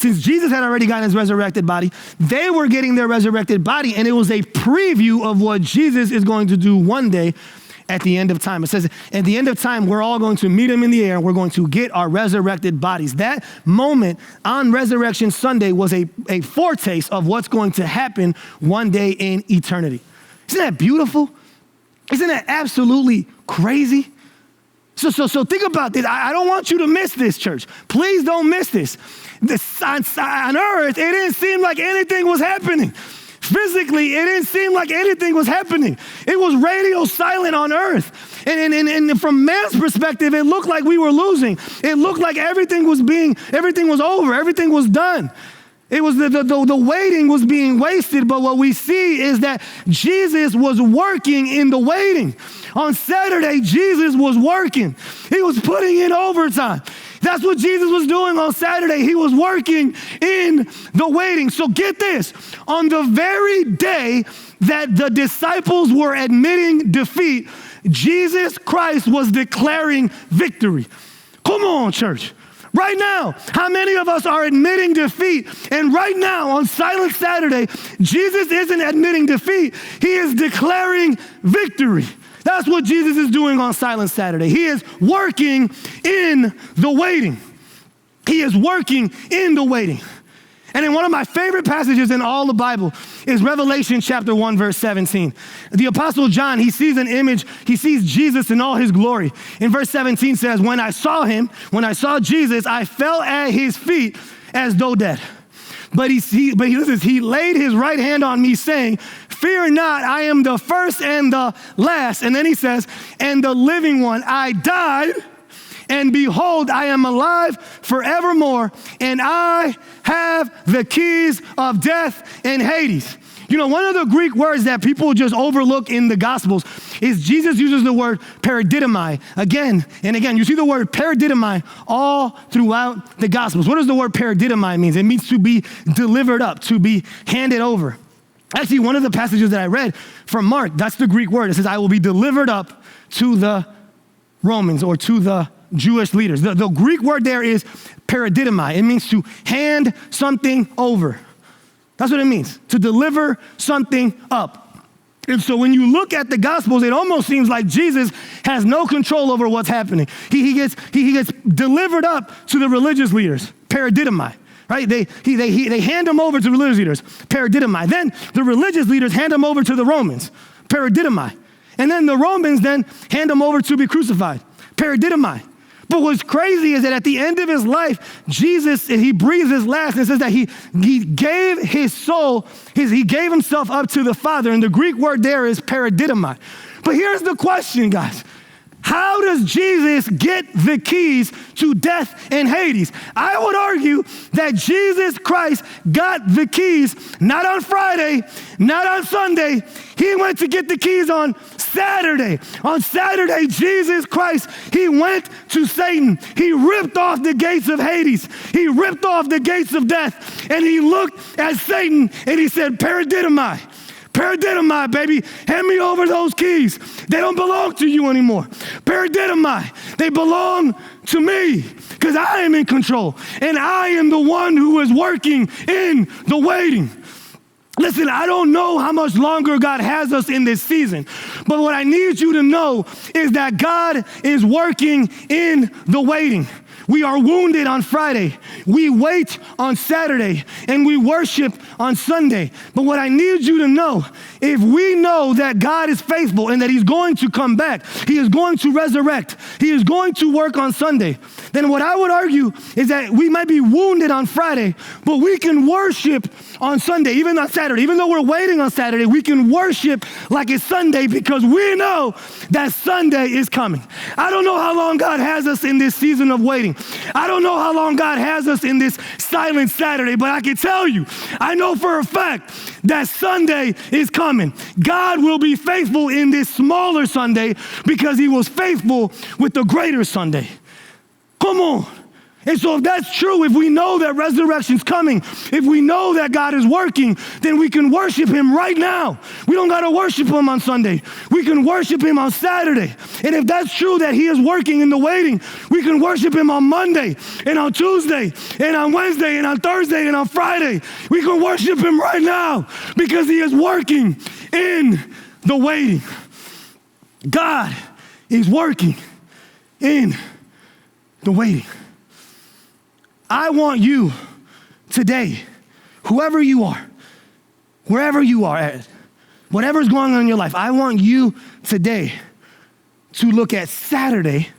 since Jesus had already gotten his resurrected body, they were getting their resurrected body, and it was a preview of what Jesus is going to do one day at the end of time. It says, at the end of time, we're all going to meet him in the air, and we're going to get our resurrected bodies. That moment on Resurrection Sunday was a foretaste of what's going to happen one day in eternity. Isn't that beautiful? Isn't that absolutely crazy? So think about this. I don't want you to miss this, church. Please don't miss this. On earth, it didn't seem like anything was happening. Physically, it didn't seem like anything was happening. It was radio silent on earth. And from man's perspective, it looked like we were losing. It looked like everything was over, everything was done. It was the waiting was being wasted, but what we see is that Jesus was working in the waiting. On Saturday, Jesus was working. He was putting in overtime. That's what Jesus was doing on Saturday. He was working in the waiting. So get this, on the very day that the disciples were admitting defeat, Jesus Christ was declaring victory. Come on, church. Right now, how many of us are admitting defeat? And right now, on Silent Saturday, Jesus isn't admitting defeat. He is declaring victory. That's what Jesus is doing on Silent Saturday. He is working in the waiting. He is working in the waiting. And in one of my favorite passages in all the Bible is Revelation chapter 1, verse 17. The Apostle John, he sees an image, he sees Jesus in all his glory. In verse 17 says, when I saw Jesus, I fell at his feet as though dead. But he laid his right hand on me saying, fear not, I am the first and the last. And then he says, and the living one, I died, and behold, I am alive forevermore, and I have the keys of death and Hades. You know, one of the Greek words that people just overlook in the Gospels is Jesus uses the word paradidomai again and again. You see the word paradidomai all throughout the Gospels. What does the word paradidomai mean? It means to be delivered up, to be handed over. Actually, one of the passages that I read from Mark, that's the Greek word. It says, I will be delivered up to the Romans or to the Jewish leaders. The Greek word there is paradidomai. It means to hand something over. That's what it means, to deliver something up. And so when you look at the Gospels, it almost seems like Jesus has no control over what's happening. He gets delivered up to the religious leaders, paradidomai. Right? They hand him over to the religious leaders, paradidomai. Then the religious leaders hand him over to the Romans, paradidomai. And then the Romans then hand him over to be crucified, paradidomai. But what's crazy is that at the end of his life, Jesus, he breathes his last, and it says that he gave his soul, he gave himself up to the Father. And the Greek word there is paradidomai. But here's the question, guys. How does Jesus get the keys to death and Hades? I would argue that Jesus Christ got the keys not on Friday, not on Sunday. He went to get the keys on Saturday. On Saturday, Jesus Christ, he went to Satan. He ripped off the gates of Hades. He ripped off the gates of death. And he looked at Satan and he said, paradidomai. Paradidomai, baby. Hand me over those keys. They don't belong to you anymore. Paradidomai. They belong to me because I am in control. And I am the one who is working in the waiting. Listen, I don't know how much longer God has us in this season, but what I need you to know is that God is working in the waiting. We are wounded on Friday. We wait on Saturday, and we worship on Sunday. But what I need you to know, if we know that God is faithful and that he's going to come back, he is going to resurrect, he is going to work on Sunday, then what I would argue is that we might be wounded on Friday, but we can worship on Sunday, even on Saturday. Even though we're waiting on Saturday, we can worship like it's Sunday because we know that Sunday is coming. I don't know how long God has us in this season of waiting. I don't know how long God has us in this silent Saturday, but I can tell you, I know for a fact that Sunday is coming. God will be faithful in this smaller Sunday because he was faithful with the greater Sunday. Come on. And so if that's true, if we know that resurrection's coming, if we know that God is working, then we can worship him right now. We don't got to worship him on Sunday. We can worship him on Saturday. And if that's true that he is working in the waiting, we can worship him on Monday and on Tuesday and on Wednesday and on Thursday and on Friday. We can worship him right now because he is working in the waiting. God is working in the waiting. I want you today, whoever you are, wherever you are at, whatever's going on in your life, I want you today to look at Saturday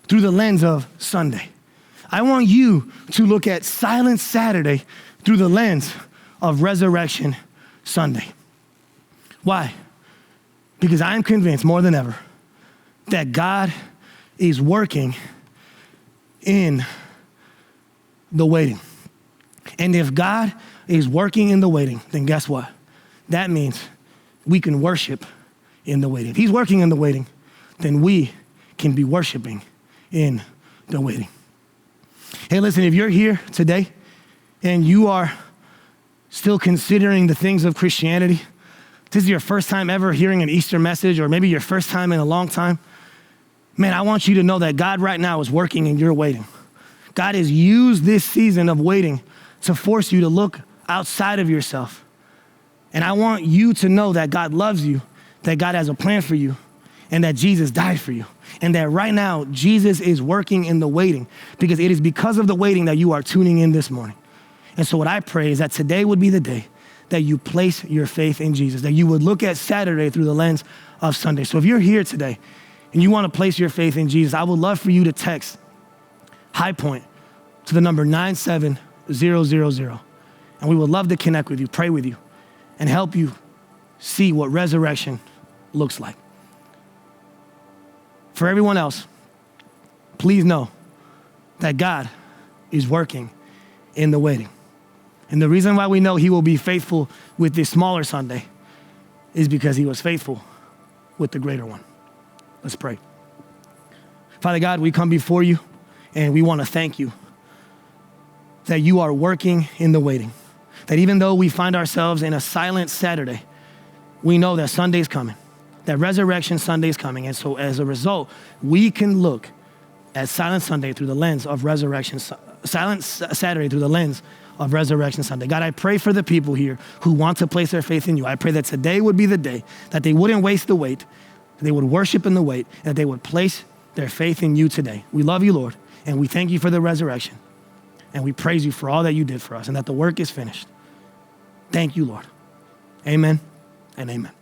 through the lens of Sunday. I want you to look at Silent Saturday through the lens of Resurrection Sunday. Why? Because I'm convinced more than ever that God is working in the waiting. And if God is working in the waiting, then guess what? That means we can worship in the waiting. If he's working in the waiting, then we can be worshiping in the waiting. Hey, listen, if you're here today and you are still considering the things of Christianity, this is your first time ever hearing an Easter message, or maybe your first time in a long time, man, I want you to know that God right now is working in your waiting. God has used this season of waiting to force you to look outside of yourself. And I want you to know that God loves you, that God has a plan for you, and that Jesus died for you. And that right now, Jesus is working in the waiting, because it is because of the waiting that you are tuning in this morning. And so what I pray is that today would be the day that you place your faith in Jesus, that you would look at Saturday through the lens of Sunday. So if you're here today and you want to place your faith in Jesus, I would love for you to text Highpoint to the number 97000. And we would love to connect with you, pray with you, and help you see what resurrection looks like. For everyone else, please know that God is working in the waiting. And the reason why we know he will be faithful with this smaller Sunday is because he was faithful with the greater one. Let's pray. Father God, we come before you, and we want to thank you that you are working in the waiting. That even though we find ourselves in a silent Saturday, we know that Sunday's coming, that Resurrection Sunday is coming. And so as a result, we can look at Silent Sunday through the lens of Silent Saturday through the lens of Resurrection Sunday. God, I pray for the people here who want to place their faith in you. I pray that today would be the day that they wouldn't waste the wait, that they would worship in the wait, and that they would place their faith in you today. We love you, Lord, and we thank you for the resurrection. And we praise you for all that you did for us and that the work is finished. Thank you, Lord. Amen and amen.